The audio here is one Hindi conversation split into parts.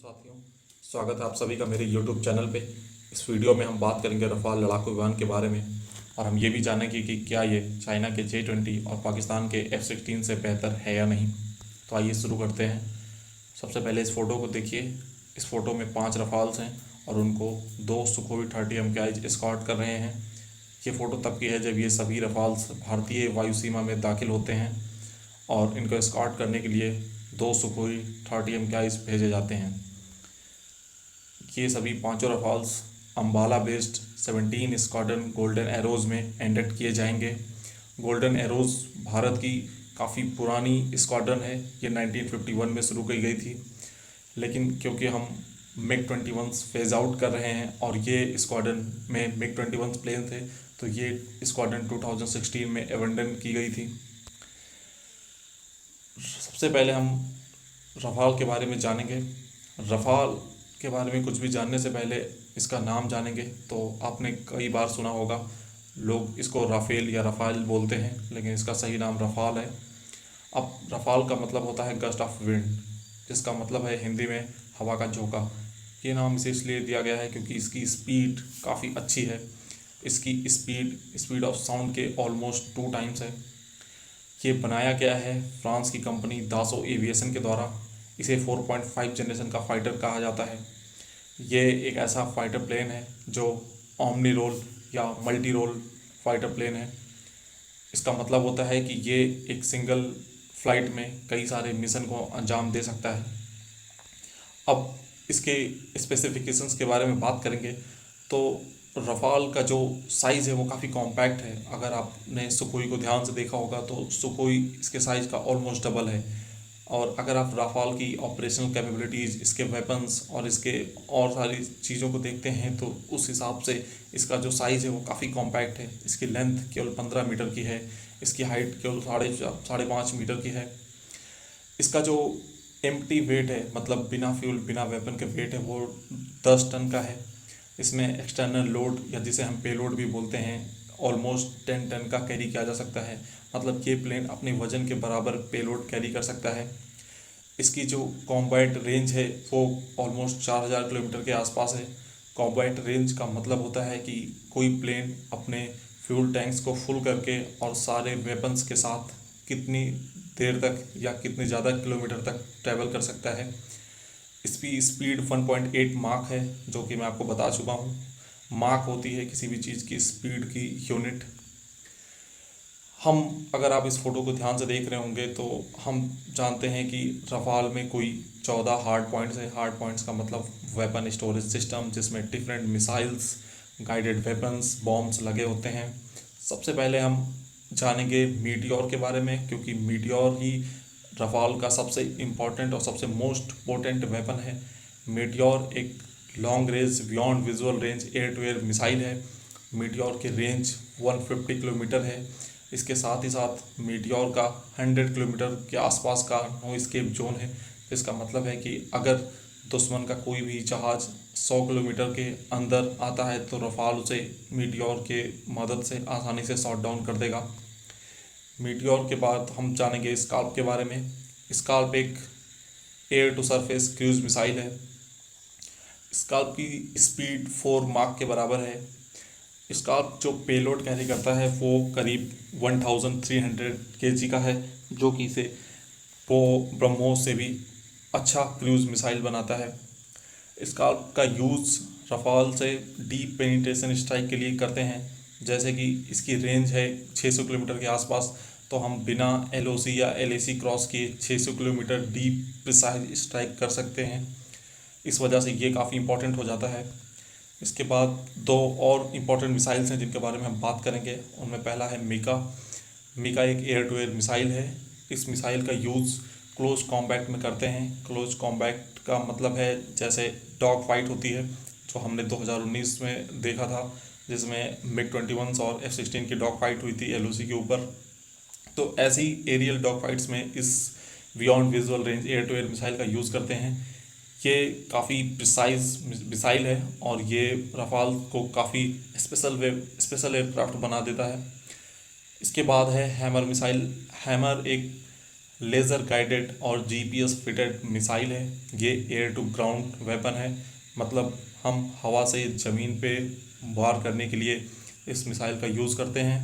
साथियों, स्वागत है आप सभी का मेरे YouTube चैनल पे। इस वीडियो में हम बात करेंगे रफ़ाल लड़ाकू विमान के बारे में और हम ये भी जानेंगे कि क्या ये चाइना के J-20 और पाकिस्तान के F-16 से बेहतर है या नहीं। तो आइए शुरू करते हैं। सबसे पहले इस फ़ोटो को देखिए। इस फ़ोटो में 5 रफ़ाल्स हैं और उनको 2 सुखोई 30 MKI एस्कॉर्ट कर रहे हैं। ये फ़ोटो तब की है जब ये सभी रफ़ाल्स भारतीय वायु सीमा में दाखिल होते हैं और इनको एस्कॉर्ट करने के लिए 2 सुखोई 30 MKI भेजे जाते हैं। ये सभी पांचों Rafales Ambala based 17 squadron golden arrows में एंडेड किए जाएंगे। गोल्डन एरोज़ भारत की काफ़ी पुरानी स्क्वाड्रन है। ये 1951 में शुरू की गई थी, लेकिन क्योंकि हम MiG-21 फेज आउट कर रहे हैं और ये स्क्वाड्रन में MiG-21 प्लेन थे, तो ये स्क्वाड्रन 2016 में एबंडन की गई थी। सबसे पहले हम रफ़ाल के बारे में जानेंगे। रफ़ाल के बारे में कुछ भी जानने से पहले इसका नाम जानेंगे। तो आपने कई बार सुना होगा, लोग इसको राफेल या रफ़ाल बोलते हैं, लेकिन इसका सही नाम रफ़ाल है। अब रफ़ाल का मतलब होता है गस्ट ऑफ विंड, जिसका मतलब है हिंदी में हवा का झोंका। ये नाम इसे इसलिए दिया गया है क्योंकि इसकी स्पीड काफ़ी अच्छी है। इसकी स्पीड ऑफ साउंड के ऑलमोस्ट 2 टाइम्स है। ये बनाया गया है फ्रांस की कंपनी दासो एविएशन के द्वारा। इसे 4.5 जनरेशन का फाइटर कहा जाता है। ये एक ऐसा फाइटर प्लेन है जो ओमनी रोल या मल्टी रोल फाइटर प्लेन है। इसका मतलब होता है कि ये एक सिंगल फ्लाइट में कई सारे मिशन को अंजाम दे सकता है। अब इसके स्पेसिफिकेशंस के बारे में बात करेंगे तो रफ़ाल का जो साइज़ है वो काफ़ी कॉम्पैक्ट है। अगर आपने सुखोई को ध्यान से देखा होगा तो सुखोई इसके साइज़ का ऑलमोस्ट डबल है। और अगर आप रफ़ाल की ऑपरेशनल कैपेबिलिटीज़, इसके वेपन्स और इसके और सारी चीज़ों को देखते हैं तो उस हिसाब से इसका जो साइज़ है वो काफ़ी कॉम्पैक्ट है। इसकी लेंथ केवल 15 मीटर की है। इसकी हाइट केवल 5.5 मीटर की है। इसका जो एम्प्टी वेट है, मतलब बिना फ्यूल बिना वेपन के वेट है, वो 10 टन का है। इसमें एक्सटर्नल लोड या जिसे हम पेलोड भी बोलते हैं ऑलमोस्ट 10 टन का कैरी किया जा सकता है। मतलब ये प्लेन अपने वजन के बराबर पेलोड कैरी कर सकता है। इसकी जो कॉम्बैट रेंज है वो ऑलमोस्ट 4000 किलोमीटर के आसपास है। कॉम्बैट रेंज का मतलब होता है कि कोई प्लेन अपने फ्यूल टैंक्स को फुल करके और सारे वेपन्स के साथ कितनी देर तक या कितने ज़्यादा किलोमीटर तक ट्रैवल कर सकता है। इसकी स्पीड 1.8 माक है, जो कि मैं आपको बता चुका हूँ। माक होती है किसी भी चीज़ की स्पीड की यूनिट। अगर आप इस फ़ोटो को ध्यान से देख रहे होंगे तो हम जानते हैं कि रफ़ाल में कोई 14 हार्ड पॉइंट्स है। हार्ड पॉइंट्स का मतलब वेपन स्टोरेज सिस्टम, जिसमें different missiles, guided weapons, bombs लगे होते हैं। सबसे पहले हम जानेंगे मीटियोर के बारे में, क्योंकि मीटियोर ही रफ़ाल का सबसे इम्पॉर्टेंट और सबसे मोस्ट पोटेंट वेपन है। मीटियोर एक long range beyond visual range air to air missile है। मीटियोर की रेंज 150 किलोमीटर है। इसके साथ ही साथ मीटियोर का 100 किलोमीटर के आसपास का नो एस्केप जोन है। इसका मतलब है कि अगर दुश्मन का कोई भी जहाज़ 100 किलोमीटर के अंदर आता है तो रफ़ाल उसे मीटियोर के मदद से आसानी से शॉट डाउन कर देगा। मीटियोर के बाद हम जानेंगे स्काल्प के बारे में। स्काल्प एक air to surface cruise missile है। स्काल्प की स्पीड 4 माक के बराबर है। इसका जो पेलोड कैरी करता है वो करीब 1300 kg का है, जो कि इसे वो ब्रह्मोस से भी अच्छा क्रूज मिसाइल बनाता है। इसका का यूज़ रफ़ाल से डीप पेनिट्रेशन स्ट्राइक के लिए करते हैं। जैसे कि इसकी रेंज है 600 किलोमीटर के आसपास, तो हम बिना LOC या LAC क्रॉस किए 600 किलोमीटर डीप प्रिसाइज स्ट्राइक कर सकते हैं। इस वजह से ये काफ़ी इंपॉर्टेंट हो जाता है। इसके बाद 2 और इम्पॉर्टेंट मिसाइल्स हैं जिनके बारे में हम बात करेंगे। उनमें पहला है मीका। मीका एक एयर टू एयर मिसाइल है। इस मिसाइल का यूज़ क्लोज कॉम्बैट में करते हैं। क्लोज कॉम्बैट का मतलब है जैसे डॉग फाइट होती है, जो हमने 2019 में देखा था, जिसमें MiG-21 और F-16 की डॉग फाइट हुई थी LOC के ऊपर। तो ऐसी एरियल डॉग फाइट्स में इस beyond visual range air to air missile का यूज़ करते हैं। ये काफ़ी प्रिसाइज मिसाइल है और ये रफ़ाल को काफ़ी स्पेशल एयरक्राफ्ट बना देता है। इसके बाद है हैमर मिसाइल। हैमर एक लेज़र गाइडेड और जीपीएस फिटेड मिसाइल है। ये एयर टू ग्राउंड वेपन है, मतलब हम हवा से ज़मीन पे वार करने के लिए इस मिसाइल का यूज़ करते हैं।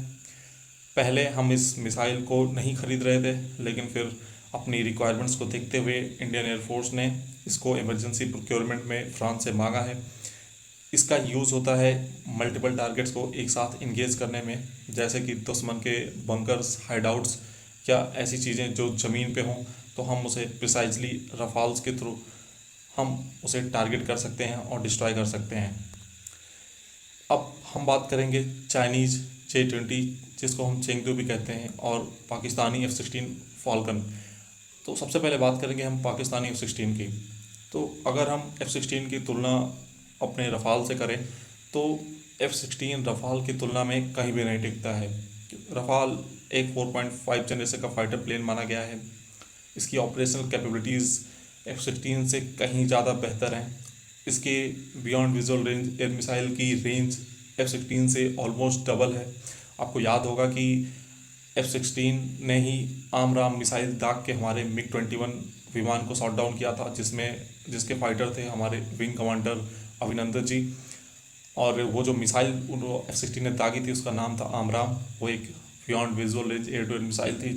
पहले हम इस मिसाइल को नहीं खरीद रहे थे, लेकिन फिर अपनी रिक्वायरमेंट्स को देखते हुए इंडियन एयरफोर्स ने इसको इमरजेंसी प्रोक्योरमेंट में फ्रांस से मांगा है। इसका यूज़ होता है मल्टीपल टारगेट्स को एक साथ इंगेज करने में, जैसे कि दुश्मन के बंकर्स, हाइडआउट्स या ऐसी चीज़ें जो ज़मीन पे हों, तो हम उसे प्रिसाइजली रफाल्स के थ्रू हम उसे टारगेट कर सकते हैं और डिस्ट्रॉय कर सकते हैं। अब हम बात करेंगे चाइनीज़ J-20, जिसको हम चेंगडू भी कहते हैं, और पाकिस्तानी F-16 फाल्कन। तो सबसे पहले बात करेंगे हम पाकिस्तानी F-16 की। तो अगर हम F-16 की तुलना अपने रफ़ाल से करें तो F-16 रफ़ाल की तुलना में कहीं भी नहीं टिकता है। रफ़ाल एक 4.5 जनरेशन का फाइटर प्लेन माना गया है। इसकी ऑपरेशनल कैपेबिलिटीज़ F-16 से कहीं ज़्यादा बेहतर हैं। इसके beyond visual range air missile की रेंज F-16 से ऑलमोस्ट डबल है। आपको याद होगा कि F-16 ने ही आमराम मिसाइल दाग के हमारे MiG-21 विमान को शॉट डाउन किया था, जिसके फाइटर थे हमारे विंग कमांडर अभिनंदन जी। और वो जो मिसाइल F-16 ने दागी थी उसका नाम था आमराम। वो एक beyond visual range air to air missile थी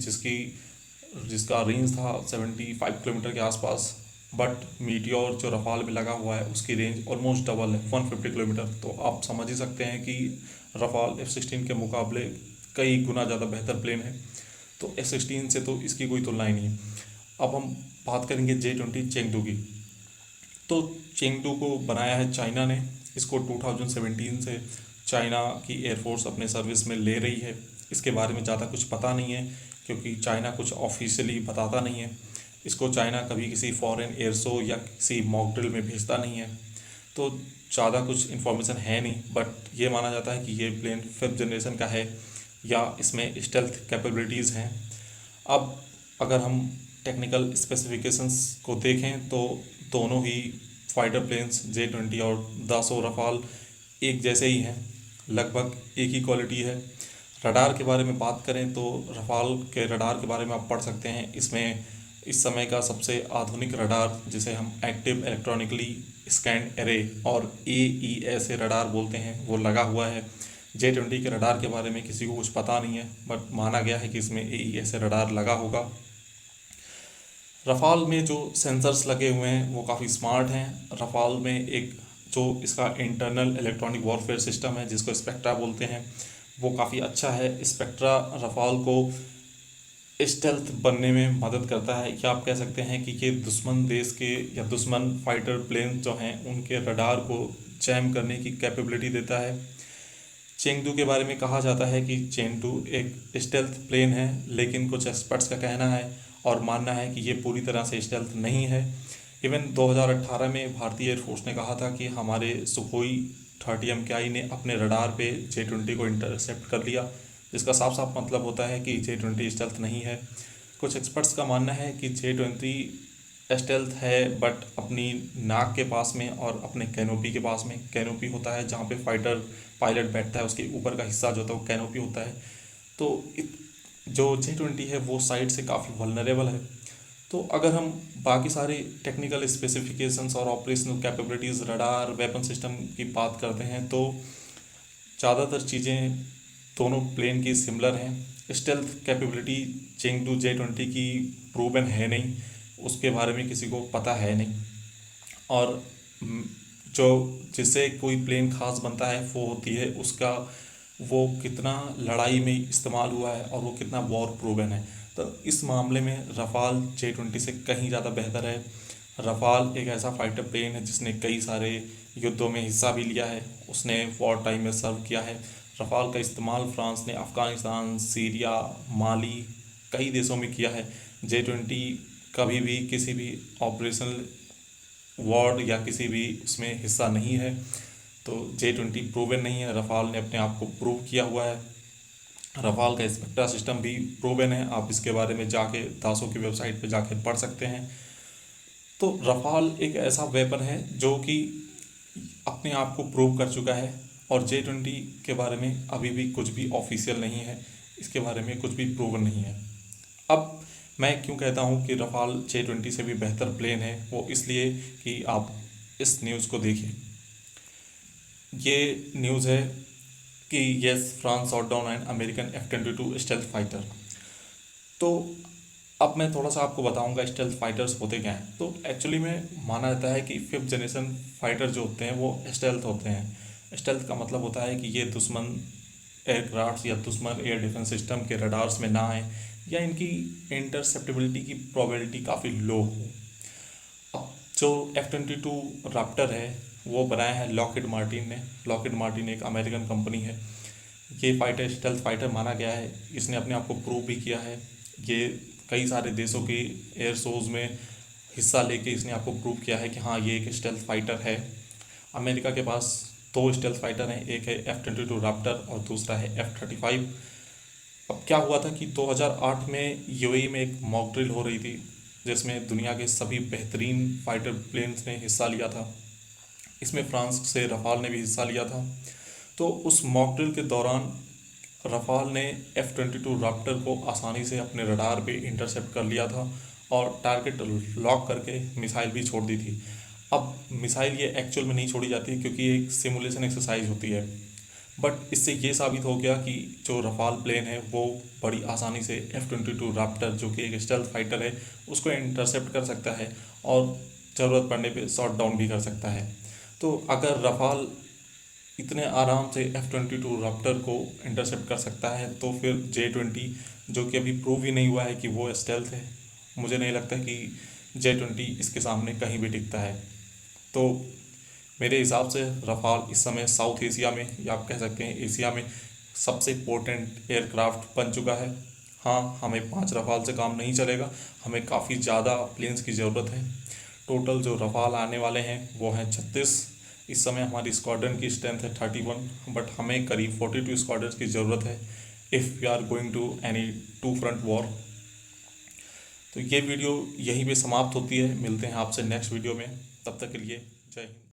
जिसका रेंज था 75 किलोमीटर के आसपास। बट मीटियोर जो रफ़ाल में लगा हुआ है उसकी रेंज ऑलमोस्ट डबल है, 150 किलोमीटर। तो आप समझ ही सकते हैं कि रफ़ाल F-16 के मुकाबले कई गुना ज़्यादा बेहतर प्लेन है। तो F-16 से तो इसकी कोई तुलना ही नहीं है। अब हम बात करेंगे J-20 चेंगडू की। तो चेंगडू को बनाया है चाइना ने। इसको 2017 से चाइना की एयरफोर्स अपने सर्विस में ले रही है। इसके बारे में ज़्यादा कुछ पता नहीं है, क्योंकि चाइना कुछ ऑफिशियली बताता नहीं है। इसको चाइना कभी किसी फॉरेन एयर शो या किसी मॉक ड्रिल में भेजता नहीं है, तो ज़्यादा कुछ इन्फॉर्मेशन है नहीं। बट ये माना जाता है कि ये प्लेन 5th जनरेशन का है या इसमें स्टेल्थ कैपेबिलिटीज़ हैं। अब अगर हम टेक्निकल स्पेसिफिकेशंस को देखें तो दोनों ही फाइटर प्लेन्स J-20 और दासो रफ़ाल एक जैसे ही हैं, लगभग एक ही क्वालिटी है। रडार के बारे में बात करें तो रफ़ाल के रडार के बारे में आप पढ़ सकते हैं। इसमें इस समय का सबसे आधुनिक रडार, जिसे हम एक्टिव इलेक्ट्रॉनिकली स्कैन्ड एरे और AESA रडार बोलते हैं, वो लगा हुआ है। J-20 के रडार के बारे में किसी को कुछ पता नहीं है, बट माना गया है कि इसमें AESA रडार लगा होगा। रफ़ाल में जो सेंसर्स लगे हुए हैं वो काफ़ी स्मार्ट हैं। रफ़ाल में एक जो इसका इंटरनल इलेक्ट्रॉनिक वॉरफेयर सिस्टम है, जिसको स्पेक्ट्रा बोलते हैं, वो काफ़ी अच्छा है। स्पेक्ट्रा रफ़ाल को स्टेल्थ बनने में मदद करता है, या आप कह सकते हैं कि ये दुश्मन देश के या दुश्मन फाइटर प्लेन जो हैं उनके रडार को जैम करने की कैपेबिलिटी देता है। चेंगडू के बारे में कहा जाता है कि चेंगडू एक स्टेल्थ प्लेन है, लेकिन कुछ एक्सपर्ट्स का कहना है और मानना है कि ये पूरी तरह से स्टेल्थ नहीं है। इवन 2018 में भारतीय एयरफोर्स ने कहा था कि हमारे सुखोई 30 MKI ने अपने रडार पे J-20 को इंटरसेप्ट कर लिया, जिसका साफ साफ मतलब होता है कि J-20 स्टेल्थ नहीं है। कुछ एक्सपर्ट्स का मानना है कि J-20 स्टेल्थ है, बट अपनी नाक के पास में और अपने कैनोपी के पास में, कैनोपी होता है जहाँ पे फाइटर पायलट बैठता है, उसके ऊपर का हिस्सा जो होता है वो कैनोपी होता है। तो जो J-20 है वो साइड से काफ़ी वल्नरेबल है। तो अगर हम बाकी सारे टेक्निकल स्पेसिफिकेशंस और operational capabilities, radar, weapon system की बात करते हैं तो ज़्यादातर चीज़ें दोनों प्लेन की सिमिलर हैं। स्टेल्थ कैपेबिलिटी चेंगडू J-20 की प्रूवन है नहीं, उसके बारे में किसी को पता है नहीं। और जो जिससे कोई प्लेन खास बनता है वो होती है उसका वो कितना लड़ाई में इस्तेमाल हुआ है और वो कितना वॉर प्रूवन है। तो इस मामले में रफ़ाल J-20 से कहीं ज़्यादा बेहतर है। रफ़ाल एक ऐसा फाइटर प्लेन है जिसने कई सारे युद्धों में हिस्सा भी लिया है, उसने वॉर टाइम में सर्व किया है। रफ़ाल का इस्तेमाल फ्रांस ने अफ़गानिस्तान, सीरिया, माली कई देशों में किया है। J-20 कभी भी किसी भी ऑपरेशनल वॉर या किसी भी उसमें हिस्सा नहीं है। तो J-20 प्रूवन नहीं है, रफ़ाल ने अपने आप को प्रूव किया हुआ है। रफ़ाल का स्पेक्ट्रा सिस्टम भी प्रूवन है, आप इसके बारे में जाके दासो की वेबसाइट पे जाके पढ़ सकते हैं। तो रफ़ाल एक ऐसा वेपन है जो कि अपने आप को प्रूव कर चुका है, और J-20 के बारे में अभी भी कुछ भी ऑफिशियल नहीं है, इसके बारे में कुछ भी प्रूवन नहीं है। अब मैं क्यों कहता हूँ कि रफाल J-20 से भी बेहतर प्लेन है, वो इसलिए कि आप इस न्यूज़ को देखिए। ये न्यूज़ है कि yes, France shot down an American F-22 stealth fighter. तो अब मैं थोड़ा सा आपको बताऊंगा स्टेल्थ फाइटर्स होते क्या हैं। तो एक्चुअली में माना जाता है कि 5th जनरेशन फाइटर जो होते हैं वो स्टेल्थ होते हैं। स्टेल्थ का मतलब होता है कि ये दुश्मन एयरक्राफ्ट या दुश्मन एयर डिफेंस सिस्टम के रडार्स में ना आए, या इनकी इंटरसेप्टेबिलिटी की प्रोबेबिलिटी काफ़ी लो हो। अब जो F-22 राप्टर है वो बनाया है लॉकहीड मार्टिन ने। लॉकहीड मार्टिन एक अमेरिकन कंपनी है। ये फाइटर स्टेल्थ फाइटर माना गया है, इसने अपने आप को प्रूव भी किया है। ये कई सारे देशों के एयर शोज़ में हिस्सा लेके इसने आपको प्रूव किया है कि हाँ, ये एक स्टेल्थ फाइटर है। अमेरिका के पास 2 स्टेल्थ फाइटर हैं, एक है F-22 राप्टर और दूसरा है F-35। अब क्या हुआ था कि 2008 में यूएई में एक मॉक ड्रिल हो रही थी, जिसमें दुनिया के सभी बेहतरीन फाइटर प्लेन्स ने हिस्सा लिया था। इसमें फ्रांस से रफाल ने भी हिस्सा लिया था। तो उस मॉक ड्रिल के दौरान रफाल ने F-22 राप्टर को आसानी से अपने रडार पे इंटरसेप्ट कर लिया था और टारगेट लॉक करके मिसाइल भी छोड़ दी थी। अब मिसाइल ये एक्चुअल में नहीं छोड़ी जाती क्योंकि ये एक सिमुलेशन एक्सरसाइज होती है, बट इससे ये साबित हो गया कि जो रफाल प्लेन है वो बड़ी आसानी से F-22 राप्टर जो कि एक स्टेल्थ फाइटर है उसको इंटरसेप्ट कर सकता है और ज़रूरत पड़ने पे शॉट डाउन भी कर सकता है। तो अगर रफाल इतने आराम से F-22 राप्टर को इंटरसेप्ट कर सकता है तो फिर J-20, जो कि अभी प्रूव ही नहीं हुआ है कि वो स्टेल्थ है, मुझे नहीं लगता कि J-20 इसके सामने कहीं भी टिकता है। तो मेरे हिसाब से रफाल इस समय साउथ एशिया में, या आप कह सकते हैं एशिया में, सबसे इम्पोर्टेंट एयरक्राफ्ट बन चुका है। हाँ, हमें 5 रफाल से काम नहीं चलेगा, हमें काफ़ी ज़्यादा प्लेन्स की ज़रूरत है। टोटल जो रफाल आने वाले हैं वो हैं 36। इस समय हमारी स्क्वाड्रन की स्ट्रेंथ है 31, बट हमें करीब 42 स्क्वाड्रन की ज़रूरत है if we are going to any 2 front war. तो ये वीडियो यहीं पे समाप्त होती है, मिलते हैं आपसे नेक्स्ट वीडियो में, तब तक के लिए जय हिंद।